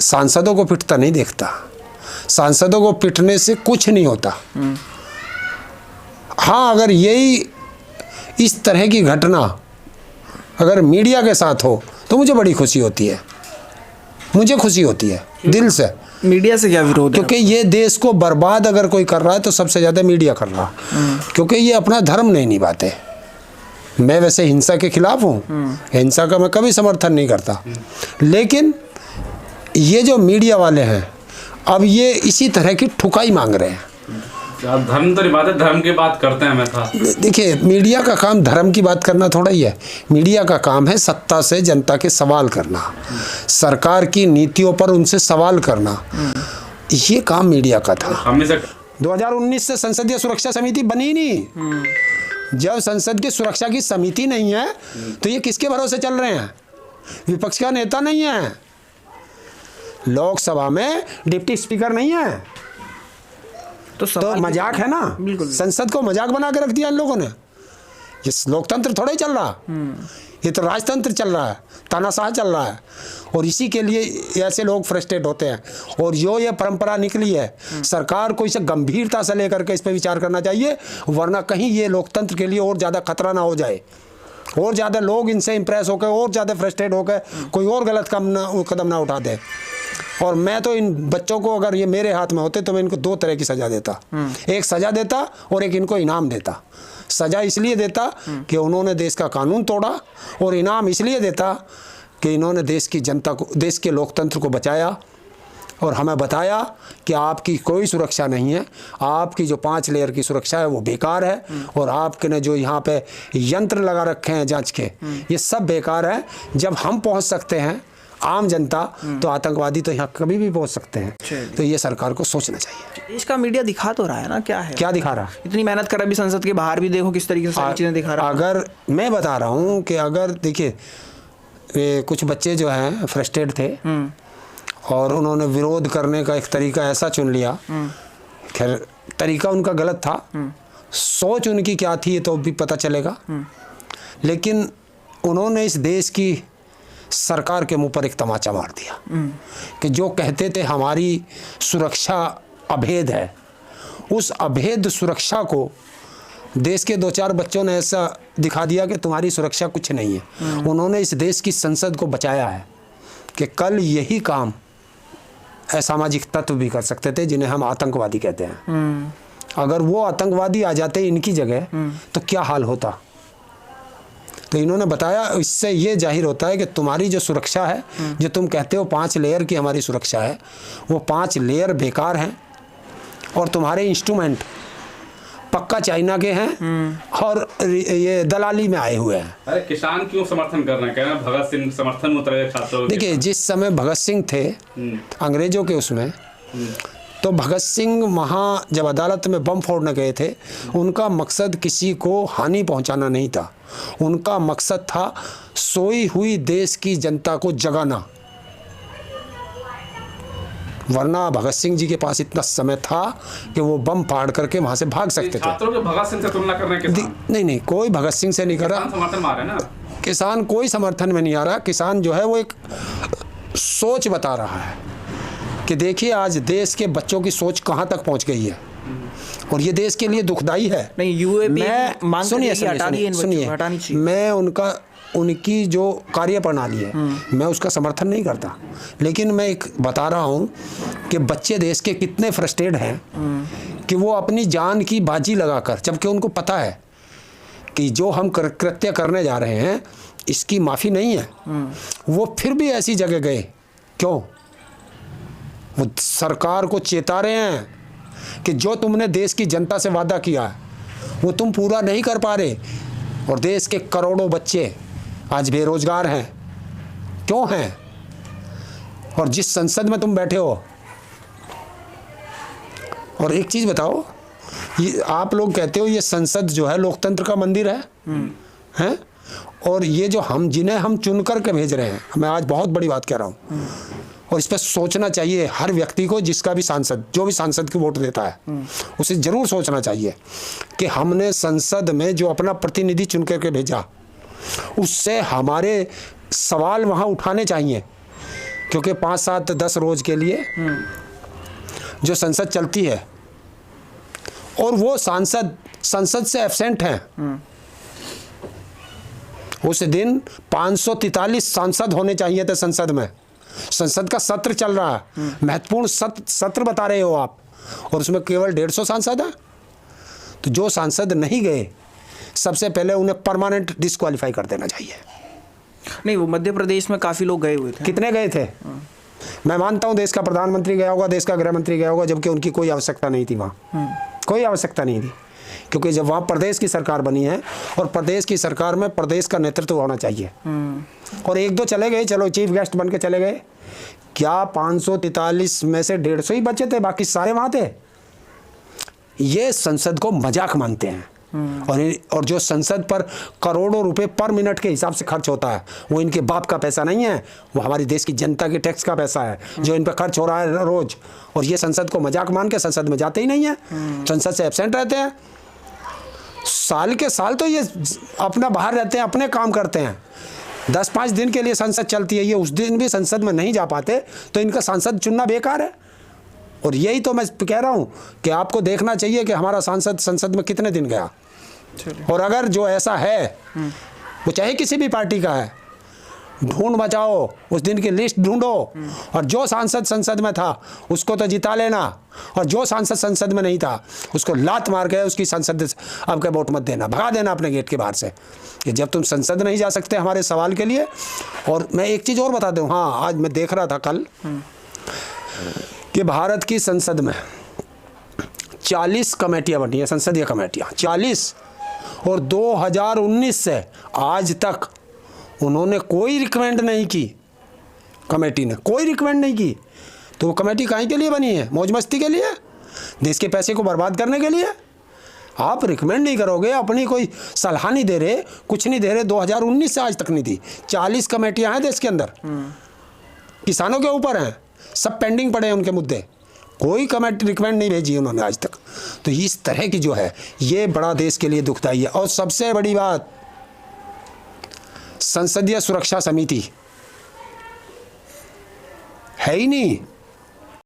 सांसदों को पिटता नहीं देखता। सांसदों को पिटने से कुछ नहीं होता। हाँ, अगर यही इस तरह की घटना अगर मीडिया के साथ हो तो मुझे बड़ी खुशी होती है, मुझे खुशी होती है दिल से। मीडिया से क्या विरोध है? क्योंकि ये देश को बर्बाद अगर कोई कर रहा है तो सबसे ज़्यादा मीडिया कर रहा है, क्योंकि ये अपना धर्म नहीं निभाते। मैं वैसे हिंसा के खिलाफ हूँ, हिंसा का मैं कभी समर्थन नहीं करता, लेकिन ये जो मीडिया वाले हैं अब ये इसी तरह की ठुकाई मांग रहे हैं। धर्म तो बात है, धर्म की बात करते हैं हमेशा। देखिए, मीडिया का काम धर्म की बात करना थोड़ा ही है। मीडिया का काम है सत्ता से जनता के सवाल करना, सरकार की नीतियों पर उनसे सवाल करना, ये काम मीडिया का था। 2019 से संसदीय सुरक्षा समिति बनी नहीं। जब संसद की सुरक्षा की समिति नहीं है तो ये किसके भरोसे चल रहे हैं? विपक्ष का नेता नहीं है, लोकसभा में डिप्टी स्पीकर नहीं है, तो मजाक है ना। बिल्कुल, संसद को मजाक बना के रख दिया इन लोगों ने। ये लोकतंत्र थोड़ा ही चल रहा, ये तो राजतंत्र चल रहा है, तानाशाह चल रहा है। और इसी के लिए ऐसे लोग फ्रस्ट्रेट होते हैं। और जो ये परंपरा निकली है, सरकार को इसे गंभीरता से लेकर के इस पर विचार करना चाहिए, वरना कहीं ये लोकतंत्र के लिए और ज़्यादा खतरा ना हो जाए, और ज़्यादा लोग इनसे इंप्रेस होकर और ज़्यादा फ्रस्ट्रेट होकर कोई और गलत कदम ना उठा दे। और मैं तो इन बच्चों को, अगर ये मेरे हाथ में होते तो मैं इनको दो तरह की सज़ा देता। एक सज़ा देता और एक इनको इनाम देता। सज़ा इसलिए देता कि उन्होंने देश का कानून तोड़ा, और इनाम इसलिए देता कि इन्होंने देश की जनता को, देश के लोकतंत्र को बचाया और हमें बताया कि आपकी कोई सुरक्षा नहीं है, आपकी जो 5 लेयर की सुरक्षा है वो बेकार है, और आपके ने जो यहाँ पे यंत्र लगा रखे हैं जांच के, ये सब बेकार है। जब हम पहुँच सकते हैं आम जनता, तो आतंकवादी तो यहाँ कभी भी पहुँच सकते हैं। तो ये सरकार को सोचना चाहिए। इसका मीडिया दिखा तो रहा है ना, क्या है, क्या दिखा रहा? इतनी मेहनत कर, अभी संसद के बाहर भी देखो किस तरीके से सारी चीज़ें दिखा रहा है। अगर मैं बता रहा हूँ कि अगर देखिए कुछ बच्चे जो हैं फ्रस्ट्रेट थे और उन्होंने विरोध करने का एक तरीका ऐसा चुन लिया, खैर तरीका उनका गलत था, सोच उनकी क्या थी ये तो भी पता चलेगा, लेकिन उन्होंने इस देश की सरकार के मुंह पर एक तमाचा मार दिया कि जो कहते थे हमारी सुरक्षा अभेद है, उस अभेद सुरक्षा को देश के 2-4 बच्चों ने ऐसा दिखा दिया कि तुम्हारी सुरक्षा कुछ नहीं है। उन्होंने इस देश की संसद को बचाया है कि कल यही काम असामाजिक तत्व भी कर सकते थे जिन्हें हम आतंकवादी कहते हैं। अगर वो आतंकवादी आ जाते इनकी जगह तो क्या हाल होता। तो इन्होंने बताया, इससे ये जाहिर होता है कि तुम्हारी जो सुरक्षा है, जो तुम कहते हो 5 लेयर की हमारी सुरक्षा है, वो 5 लेयर बेकार हैं, और तुम्हारे इंस्ट्रूमेंट पक्का चाइना के हैं और ये दलाली में आए हुए हैं। अरे किसान क्यों समर्थन कर रहे हैं? कह रहे हैं भगत सिंह समर्थन में उतरे छात्रों। देखिए, जिस समय भगत सिंह थे अंग्रेजों के उसमें, तो भगत सिंह वहाँ जब अदालत में बम फोड़ने गए थे, उनका मकसद किसी को हानि पहुंचाना नहीं था, उनका मकसद था सोई हुई देश की जनता को जगाना। वरना भगत सिंह जी के पास इतना समय था कि वो बम फाड़ करके वहां से भाग सकते थे। छात्रों के भगत सिंह से तुलना कर रहे हैं? नहीं, कोई भगत सिंह से नहीं कर रहा। समर्थन मार रहे हैं ना, किसान कोई समर्थन में नहीं आ रहा। किसान जो है वो एक सोच बता रहा है कि देखिए आज देश के बच्चों की सोच कहाँ तक पहुँच गई है, और ये देश के लिए दुखदाई है। नहीं, यूएपी सुनिए, मैं उनकी जो कार्य प्रणाली है मैं उसका समर्थन नहीं करता, लेकिन मैं एक बता रहा हूँ कि बच्चे देश के कितने फ्रस्ट्रेट हैं कि वो अपनी जान की बाजी लगाकर, जबकि उनको पता है कि जो हम कृत्य करने जा रहे हैं इसकी माफ़ी नहीं है, वो फिर भी ऐसी जगह गए। क्यों? वो सरकार को चेता रहे हैं कि जो तुमने देश की जनता से वादा किया है वो तुम पूरा नहीं कर पा रहे, और देश के करोड़ों बच्चे आज बेरोजगार हैं। क्यों हैं? और जिस संसद में तुम बैठे हो, और एक चीज़ बताओ, ये आप लोग कहते हो ये संसद जो है लोकतंत्र का मंदिर है, हैं? और ये जो जिन्हें हम चुन कर के भेज रहे हैं, मैं आज बहुत बड़ी बात कह रहा हूँ, और इस पर सोचना चाहिए हर व्यक्ति को, जिसका भी सांसद, जो भी सांसद की वोट देता है उसे ज़रूर सोचना चाहिए कि हमने संसद में जो अपना प्रतिनिधि चुन करके भेजा, उससे हमारे सवाल वहाँ उठाने चाहिए क्योंकि 5, 7, 10 रोज के लिए जो संसद चलती है और वो सांसद संसद से एब्सेंट हैं, उस दिन 543 सांसद होने चाहिए थे संसद में। संसद का सत्र चल रहा है, महत्वपूर्ण सत्र बता रहे हो आप, और उसमें केवल 150 सांसद हैं। तो जो सांसद नहीं गए, सबसे पहले उन्हें परमानेंट डिस्क्वालीफाई कर देना चाहिए। नहीं, वो मध्य प्रदेश में काफ़ी लोग गए हुए थे। कितने गए थे? मैं मानता हूं देश का प्रधानमंत्री गया होगा, देश का गृह मंत्री गया होगा, जबकि उनकी कोई आवश्यकता नहीं थी वहाँ, कोई आवश्यकता नहीं थी। क्योंकि जब वहाँ प्रदेश की सरकार बनी है और प्रदेश की सरकार में प्रदेश का नेतृत्व होना चाहिए, और 1-2 चले गए, चलो चीफ गेस्ट बन के चले गए। क्या 543 में से 150 ही बचे थे? बाकी सारे वहाँ थे। ये संसद को मजाक मानते हैं। और जो संसद पर करोड़ों रुपए पर मिनट के हिसाब से खर्च होता है, वो इनके बाप का पैसा नहीं है, वो हमारी देश की जनता के टैक्स का पैसा है जो इन पर खर्च हो रहा है रोज। और ये संसद को मजाक मान के संसद में जाते ही नहीं है, संसद से एब्सेंट रहते हैं। साल के साल तो ये अपना बाहर रहते हैं, अपने काम करते हैं। 10-5 दिन के लिए संसद चलती है, ये उस दिन भी संसद में नहीं जा पाते, तो इनका सांसद चुनना बेकार है। और यही तो मैं कह रहा हूँ कि आपको देखना चाहिए कि हमारा सांसद संसद में कितने दिन गया। और अगर जो ऐसा है, वो चाहे किसी भी पार्टी का है, ढूंढ बचाओ, उस दिन की लिस्ट ढूंढो, और जो सांसद संसद में था उसको तो जिता लेना, और जो सांसद संसद में नहीं था उसको लात मार के उसकी संसद आपका वोट मत देना, भगा देना अपने गेट के बाहर से। कि जब तुम संसद नहीं जा सकते हमारे सवाल के लिए। और मैं एक चीज़ और बता दूँ, हाँ, आज मैं देख रहा था कल कि भारत की संसद में 40 कमेटियाँ बनी हैं, संसदीय कमेटियाँ 40, और 2019 से आज तक उन्होंने कोई रिकमेंड नहीं की, कमेटी ने कोई रिकमेंड नहीं की। तो वो कमेटी काहे के लिए बनी है? मौज मस्ती के लिए, देश के पैसे को बर्बाद करने के लिए। आप रिकमेंड नहीं करोगे, अपनी कोई सलाह नहीं दे रहे, कुछ नहीं दे रहे। 2019 से आज तक नहीं दी। 40 कमेटियां हैं देश के अंदर, किसानों के ऊपर हैं, सब पेंडिंग पड़े हैं उनके मुद्दे, कोई कमेटी रिकमेंड नहीं भेजी उन्होंने आज तक। तो इस तरह की जो है, ये बड़ा देश के लिए दुखदाई है। और सबसे बड़ी बात, संसदीय सुरक्षा समिति है ही नहीं।